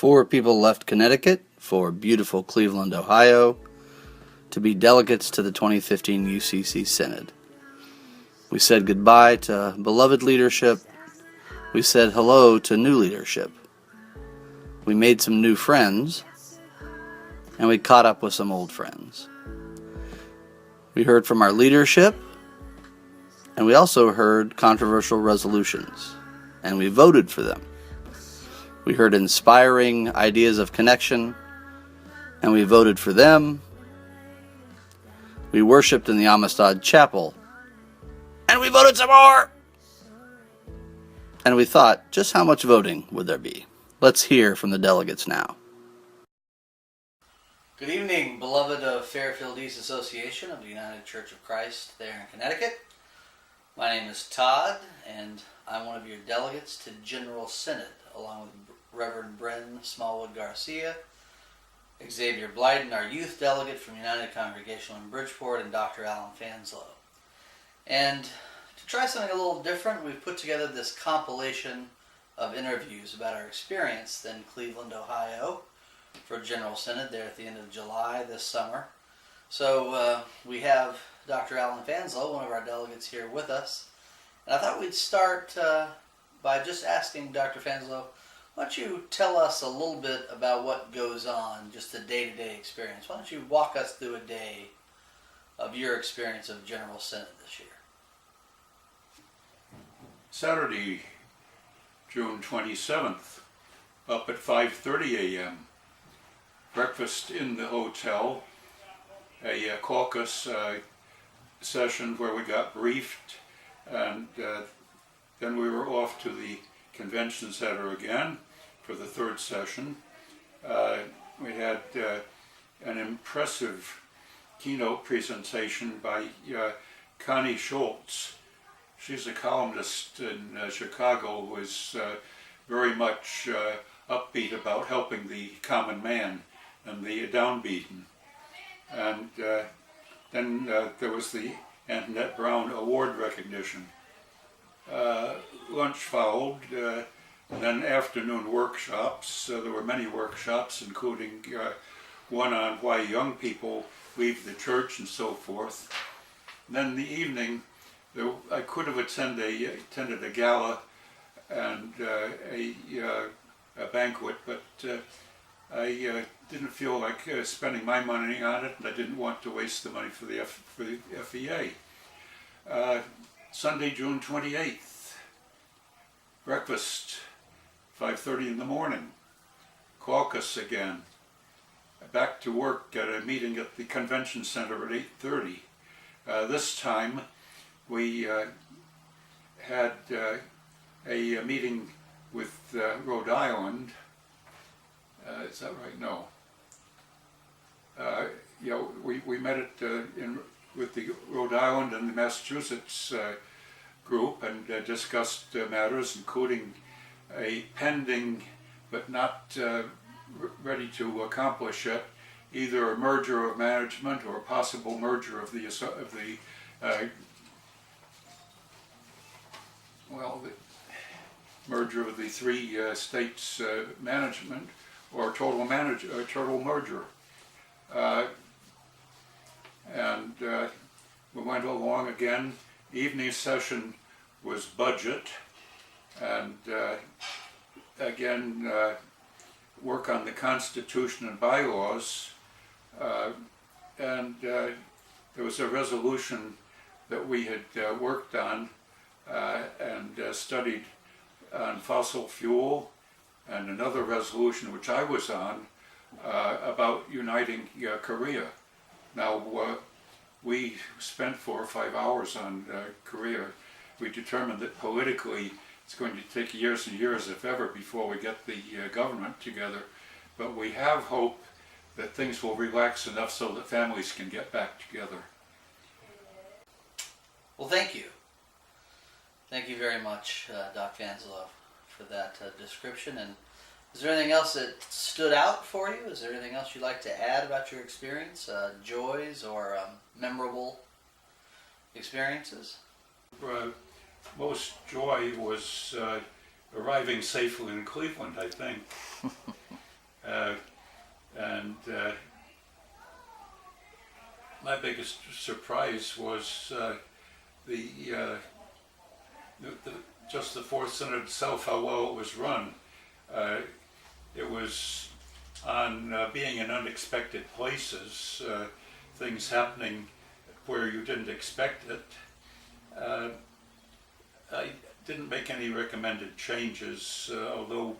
4 people left Connecticut for beautiful Cleveland, Ohio, to be delegates to the 2015 UCC Synod. We said goodbye to beloved leadership. We said hello to new leadership. We made some new friends, and we caught up with some old friends. We heard from our leadership, and we also heard controversial resolutions, and we voted for them. We heard inspiring ideas of connection, and we voted for them. We worshiped in the Amistad Chapel, and we voted some more. And we thought, just how much voting would there be? Let's hear from the delegates now. Good evening, beloved of Fairfield East Association of the United Church of Christ there in Connecticut. My name is Todd, and I'm one of your delegates to General Synod, along with Reverend Bryn Smallwood Garcia, Xavier Blyden, our youth delegate from United Congregational in Bridgeport, and Dr. Alan Fanslow. And to try something a little different, we've put together this compilation of interviews about our experience in Cleveland, Ohio, for General Synod there at the end of July this summer. So we have Dr. Alan Fanslow, one of our delegates, here with us. And I thought we'd start by just asking Dr. Fanslow, why don't you tell us a little bit about what goes on, just the day-to-day experience? Why don't you walk us through a day of your experience of General Synod this year? Saturday, June 27th, up at 5:30 a.m. Breakfast in the hotel, a caucus session where we got briefed, and then we were off to the convention center again for the third session. We had an impressive keynote presentation by Connie Schultz. She's a columnist in Chicago who is very much upbeat about helping the common man and the downbeaten. And then there was the Antoinette Brown Award recognition. Lunch followed, and then afternoon workshops. There were many workshops, including one on why young people leave the church and so forth. And then in the evening, I could have attended a gala and a banquet, but I didn't feel like spending my money on it, and I didn't want to waste the money for the FEA. Sunday, June 28th, breakfast, 5:30 in the morning, caucus again, back to work at a meeting at the convention center at 8:30. This time we had a meeting with Rhode Island. Is that right? No. We met with the Rhode Island and the Massachusetts group and discussed matters, including a pending but not ready to accomplish yet, either a merger of management or a possible merger of the merger of the 3 states management, or total merger. And we went along again. Evening session was budget, and again work on the Constitution and bylaws, and there was a resolution that we had worked on and studied on fossil fuel, and another resolution which I was on about uniting Korea. Now, we spent 4 or 5 hours on Korea. We determined that politically it's going to take years and years, if ever, before we get the government together. But we have hope that things will relax enough so that families can get back together. Well, thank you. Thank you very much, Dr. Fanslow, for that description. And is there anything else that stood out for you? Is there anything else you'd like to add about your experience, joys or memorable experiences? Most joy was arriving safely in Cleveland, I think. and my biggest surprise was just the Fourth Synod itself, how well it was run. It was on being in unexpected places, things happening where you didn't expect it. I didn't make any recommended changes, although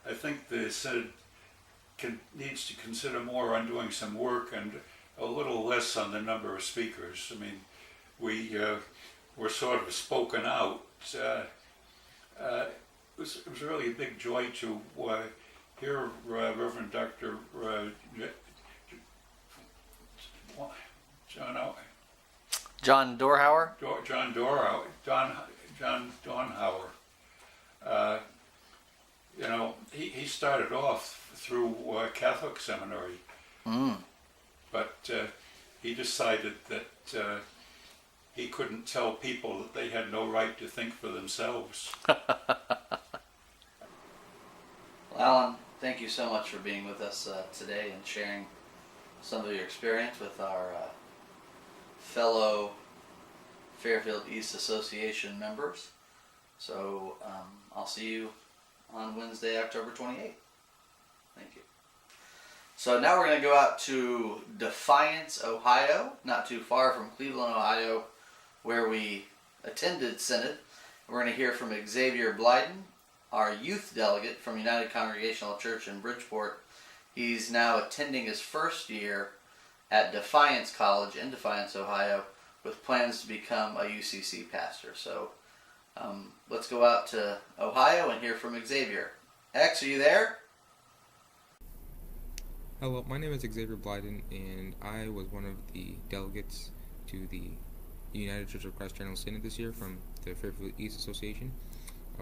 I think the Synod needs to consider more on doing some work and a little less on the number of speakers. I mean, we were sort of spoken out. It was really a big joy to hear Reverend Dr. John Dorhauer. John Dornhauer. You know, he started off through Catholic seminary, but he decided that he couldn't tell people that they had no right to think for themselves. Well, Alan, thank you so much for being with us today and sharing some of your experience with our fellow Fairfield East Association members. So I'll see you on Wednesday, October 28th. Thank you. So now we're going to go out to Defiance, Ohio, not too far from Cleveland, Ohio, where we attended Synod. We're going to hear from Xavier Blyden, our youth delegate from United Congregational Church in Bridgeport. He's now attending his first year at Defiance College in Defiance, Ohio, with plans to become a UCC pastor. So let's go out to Ohio and hear from Xavier. X, are you there? Hello, my name is Xavier Blyden, and I was one of the delegates to the United Church of Christ General Synod this year from the Fairfield East Association.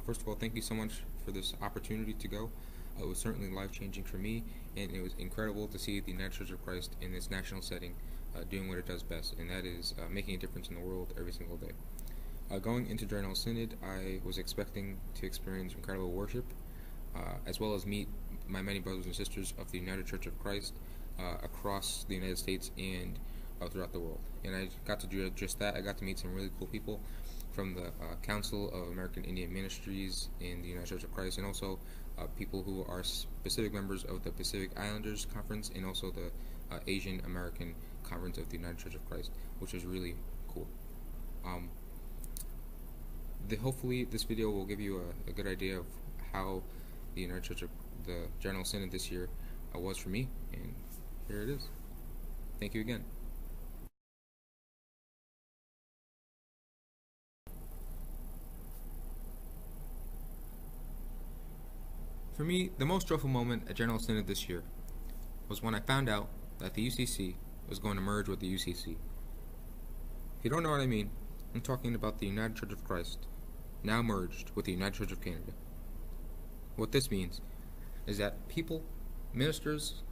First of all, thank you so much for this opportunity to go. It was certainly life-changing for me, and it was incredible to see the United Church of Christ in this national setting doing what it does best, and that is making a difference in the world every single day. Going into General Synod, I was expecting to experience incredible worship, as well as meet my many brothers and sisters of the United Church of Christ across the United States and throughout the world. And I got to do just that. I got to meet some really cool people from the Council of American Indian Ministries in the United Church of Christ, and also people who are specific members of the Pacific Islanders Conference and also the Asian American Conference of the United Church of Christ, which was really cool. Hopefully this video will give you a good idea of how the United Church of the General Synod this year was for me, and here it is. Thank you again. For me, the most joyful moment at General Synod this year was when I found out that the UCC was going to merge with the UCC. If you don't know what I mean, I'm talking about the United Church of Christ, now merged with the United Church of Canada. What this means is that people, ministers,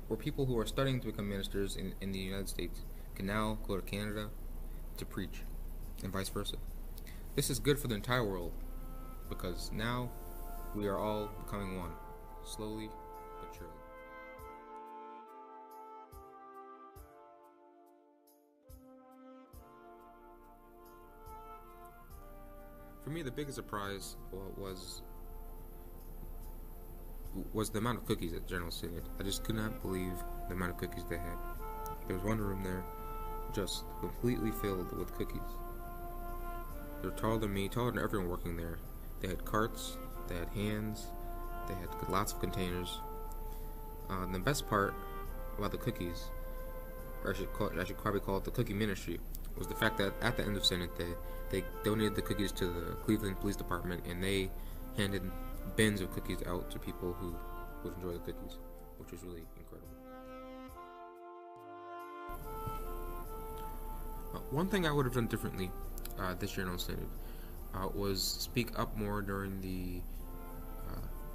or people who are studying to become ministers in the United States can now go to Canada to preach, and vice versa. This is good for the entire world, because now we are all becoming one, slowly but surely. For me, the biggest surprise was the amount of cookies at General Synod. I just could not believe the amount of cookies they had. There was one room there just completely filled with cookies. They were taller than me, taller than everyone working there. They had carts, they had hands, they had lots of containers. And the best part about the cookies, or I should probably call it the cookie ministry, was the fact that at the end of Synod they donated the cookies to the Cleveland Police Department, and they handed bins of cookies out to people who would enjoy the cookies, which was really incredible. One thing I would have done differently this General Synod was speak up more during the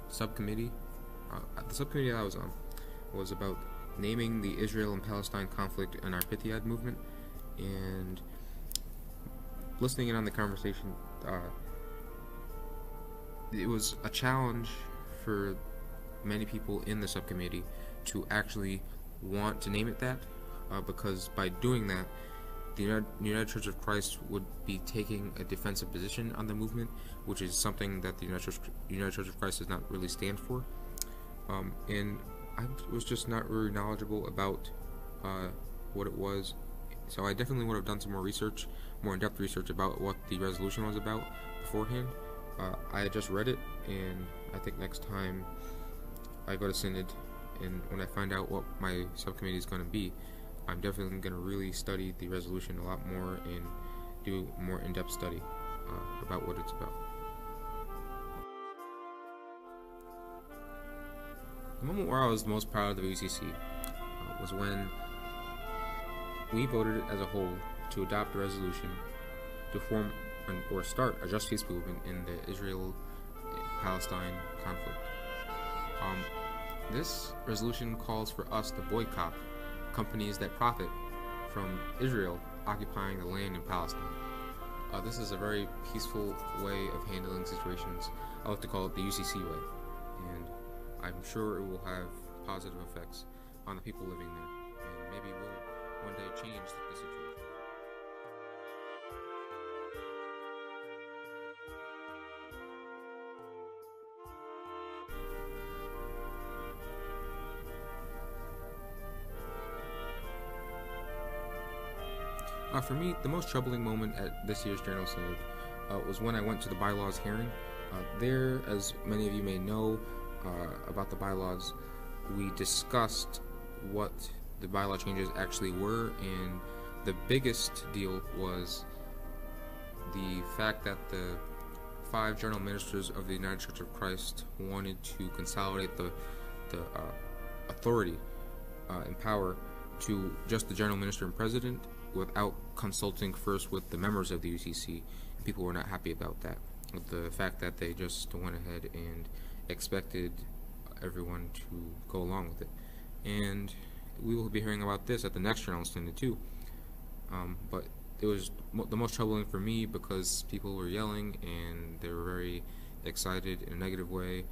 subcommittee. The subcommittee that I was on was about naming the Israel and Palestine conflict and our Pithiad movement, and listening in on the conversation. It was a challenge for many people in the subcommittee to actually want to name it that, because by doing that, the United Church of Christ would be taking a defensive position on the movement, which is something that the United Church of Christ does not really stand for. And I was just not really knowledgeable about what it was, so I definitely would have done some more research, more in-depth research about what the resolution was about beforehand. I had just read it, and I think next time I go to Synod, and when I find out what my subcommittee is going to be, I'm definitely going to really study the resolution a lot more and do more in-depth study about what it's about. The moment where I was most proud of the UCC was when we voted as a whole to adopt a resolution to form or start a just peace movement in the Israel-Palestine conflict. This resolution calls for us to boycott companies that profit from Israel occupying the land in Palestine. This is a very peaceful way of handling situations. I like to call it the UCC way, and I'm sure it will have positive effects on the people living there, and maybe will one day change the situation. For me, the most troubling moment at this year's General Synod was when I went to the bylaws hearing. There, as many of you may know about the bylaws, we discussed what the bylaw changes actually were, and the biggest deal was the fact that the 5 general ministers of the United Church of Christ wanted to consolidate the authority and power to just the general minister and president, without consulting first with the members of the UCC. People were not happy about that, with the fact that they just went ahead and expected everyone to go along with it. And we will be hearing about this at the next General Synod too. But it was the most troubling for me because people were yelling and they were very excited in a negative way.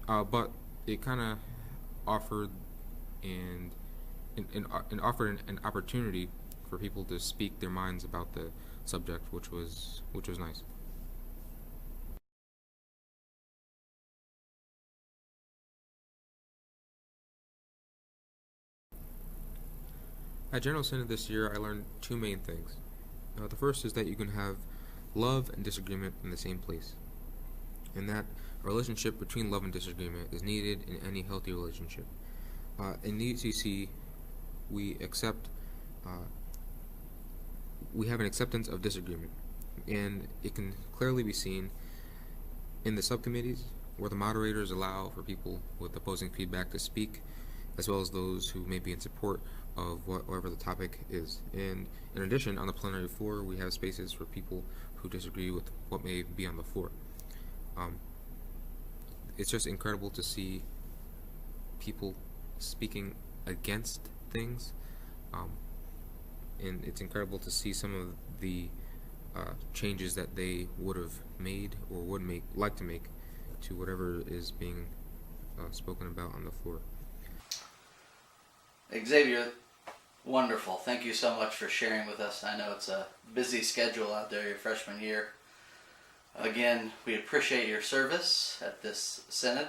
But it kind of offered and offered an opportunity for people to speak their minds about the subject, which was nice. At General Synod this year, I learned 2 main things. The first is that you can have love and disagreement in the same place, and that a relationship between love and disagreement is needed in any healthy relationship. In the UCC, we have an acceptance of disagreement, and it can clearly be seen in the subcommittees where the moderators allow for people with opposing feedback to speak, as well as those who may be in support of whatever the topic is. And in addition, on the plenary floor, we have spaces for people who disagree with what may be on the floor. It's just incredible to see people speaking against things, and it's incredible to see some of the changes that they would have made or would like to make to whatever is being spoken about on the floor. Xavier, wonderful. Thank you so much for sharing with us. I know it's a busy schedule out there your freshman year. Again, we appreciate your service at this Synod,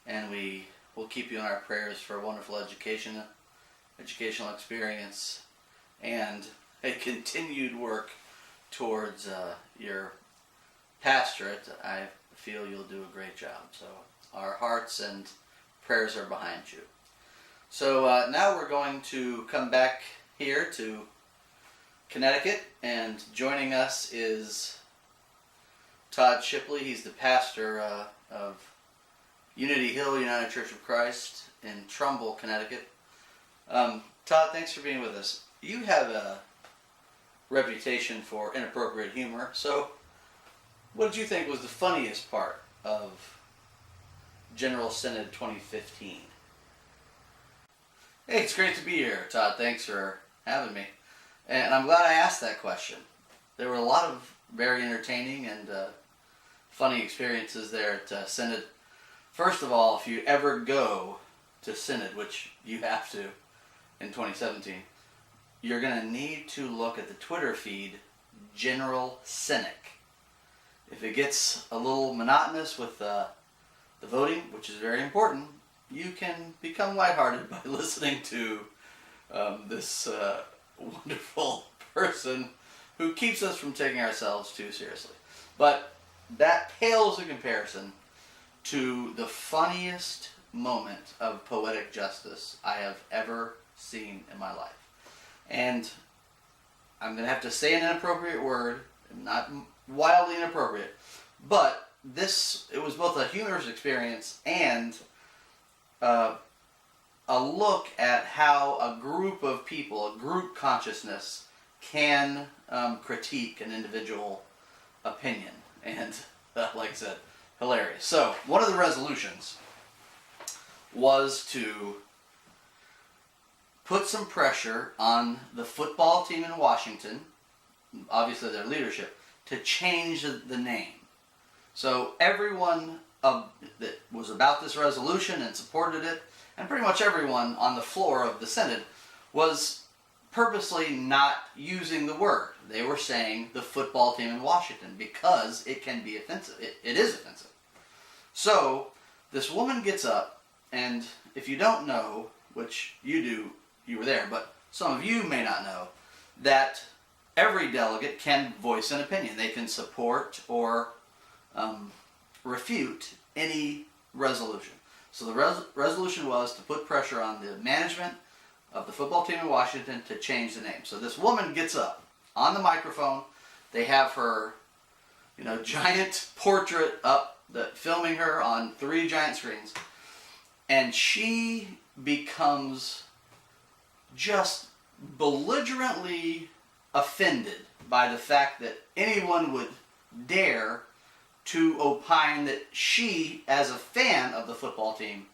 and we will keep you in our prayers for a wonderful educational experience and a continued work towards your pastorate. I feel you'll do a great job. So our hearts and prayers are behind you. So now we're going to come back here to Connecticut, and joining us is Todd Shipley. He's the pastor of Unity Hill United Church of Christ in Trumbull, Connecticut. Todd, thanks for being with us. You have a reputation for inappropriate humor, so what did you think was the funniest part of General Synod 2015? Hey, it's great to be here, Todd. Thanks for having me. And I'm glad I asked that question. There were a lot of very entertaining and funny experiences there at Synod. First of all, if you ever go to Synod, which you have to in 2017, you're going to need to look at the Twitter feed, General Cynic. If it gets a little monotonous with the voting, which is very important, you can become lighthearted by listening to this wonderful person who keeps us from taking ourselves too seriously. But that pales in comparison to the funniest moment of poetic justice I have ever seen in my life. And I'm going to have to say an inappropriate word, not wildly inappropriate, but it was both a humorous experience and a look at how a group of people, a group consciousness, can critique an individual opinion. And, like I said, hilarious. So, one of the resolutions was to put some pressure on the football team in Washington, obviously their leadership, to change the name. So everyone that was about this resolution and supported it, and pretty much everyone on the floor of the Synod, was purposely not using the word. They were saying the football team in Washington because it can be offensive. It is offensive. So this woman gets up, and if you don't know, which you do, you were there, but some of you may not know, that every delegate can voice an opinion. They can support or refute any resolution. So the resolution was to put pressure on the management of the football team in Washington to change the name. So this woman gets up on the microphone. They have her, giant portrait up, filming her on 3 giant screens, and she becomes just belligerently offended by the fact that anyone would dare to opine that she, as a fan of the football team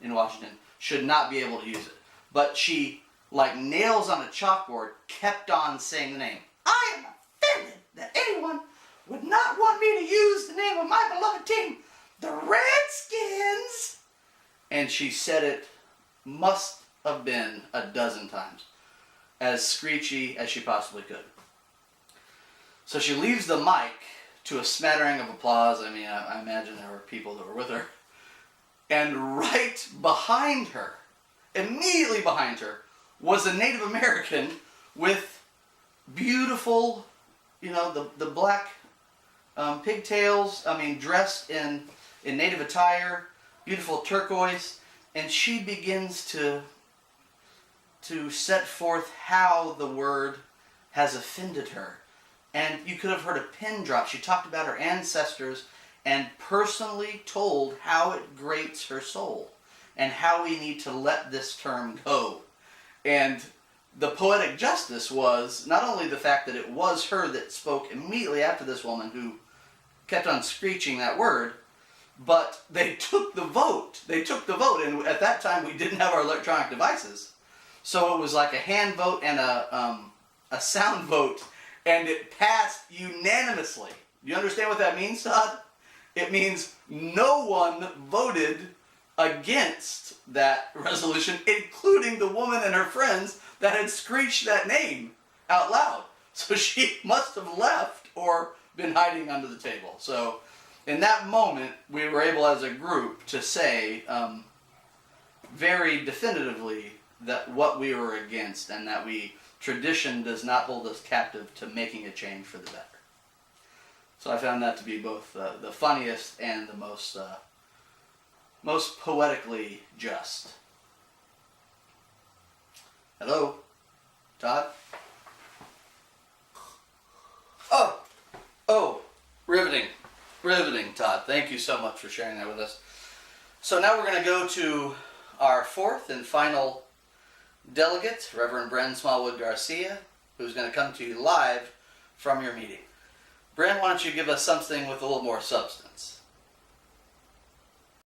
in Washington, should not be able to use it. But she, like nails on a chalkboard, kept on saying the name. I am offended that anyone would not want me to use the name of my beloved team, the Redskins. And she said it must have been a dozen times, as screechy as she possibly could. So she leaves the mic to a smattering of applause. I mean, I imagine there were people that were with her. And right behind her, immediately behind her, was a Native American with beautiful, the black pigtails, dressed in Native attire, beautiful turquoise, and she begins to set forth how the word has offended her. And you could have heard a pin drop. She talked about her ancestors and personally told how it grates her soul and how we need to let this term go. And the poetic justice was not only the fact that it was her that spoke immediately after this woman who kept on screeching that word, but they took the vote. And at that time we didn't have our electronic devices. So it was like a hand vote and a sound vote, and it passed unanimously. Do you understand what that means, Todd? It means no one voted against that resolution, including the woman and her friends that had screeched that name out loud. So she must have left or been hiding under the table. So in that moment, we were able as a group to say very definitively that what we were against, and that tradition does not hold us captive to making a change for the better. So I found that to be both the funniest and the most poetically just. Hello, Todd? Oh, riveting, Todd. Thank you so much for sharing that with us. So now we're going to go to our 4th and final delegate, Reverend Bryn Smallwood Garcia, who's going to come to you live from your meeting. Bryn, why don't you give us something with a little more substance?